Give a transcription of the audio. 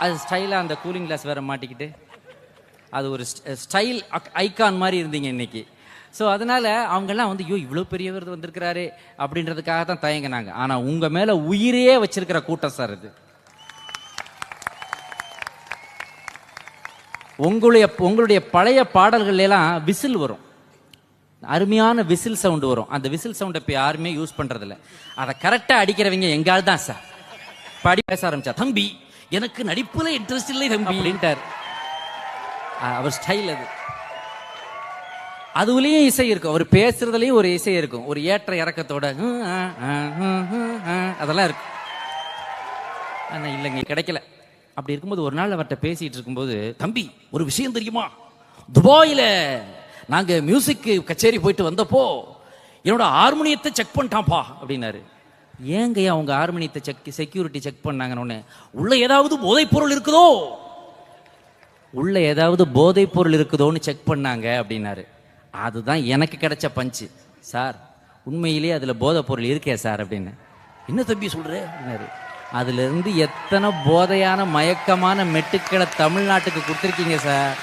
அது ஸ்டைலாக அந்த கூலிங் கிளாஸ் வேற மாட்டிக்கிட்டு அது ஒரு ஸ்டைல் ஐகான் மாதிரி இருந்தீங்க இன்னைக்கு. ஸோ அதனால அவங்கெல்லாம் வந்து ஐயோ இவ்வளோ பெரியவர் வந்திருக்கிறாரு அப்படின்றதுக்காக தான் தயங்கினாங்க. ஆனால் உங்கள் மேலே உயிரையே வச்சிருக்கிற கூட்டம் சார் இது. உங்களுடைய பழைய பாடல்கள் எல்லாம் விசில் வரும், அருமையான விசில் சவுண்டு வரும். அந்த விசில் சவுண்டை இப்போ யாருமே யூஸ் பண்றதில்ல. அதை கரெக்டாக அடிக்கிறவங்க எங்கால் தான் சார். படி பேச ஆரம்பிச்சா, தம்பி எனக்கு நடிப்புல இன்ட்ரெஸ்ட் இல்லை தம்பி அப்படின்ட்டார். அவர் ஸ்டைல் அது. அதுலயும் இசை இருக்கும், அவர் பேசுறதுலயும் ஒரு இசை இருக்கும், ஒரு ஏற்ற இறக்கத்தோட அதெல்லாம் இருக்கும். ஆனா இல்லைங்க கிடைக்கல. அப்படி இருக்கும்போது ஒரு நாள் அவர்கிட்ட பேசிட்டு இருக்கும்போது, தம்பி ஒரு விஷயம் தெரியுமா, துபாயில நாங்க மியூசிக் கச்சேரி போயிட்டு வந்தப்போ என்னோட ஹார்மோனியத்தை செக் பண்ணிட்டான்ப்பா அப்படின்னாரு. ஏங்கய்யா உங்க ஹார்மோனியத்தை செக்யூரிட்டி செக் பண்ணாங்கன்னு, உள்ள ஏதாவது போதைப் பொருள் இருக்குதோ, உள்ள ஏதாவது போதைப் பொருள் இருக்குதோன்னு செக் பண்ணாங்க அப்படின்னாரு. அதுதான் எனக்கு கிடைச்ச பஞ்சு. சார் உண்மையிலேயே அதுல போதைப் பொருள் இருக்கே சார் அப்படின்னு. என்ன தம்பி சொல்ற அப்படின்னாரு. அதுல இருந்து எத்தனை போதையான மயக்கமான மெட்டுக்களை தமிழ்நாட்டுக்கு கொடுத்துருக்கீங்க சார்.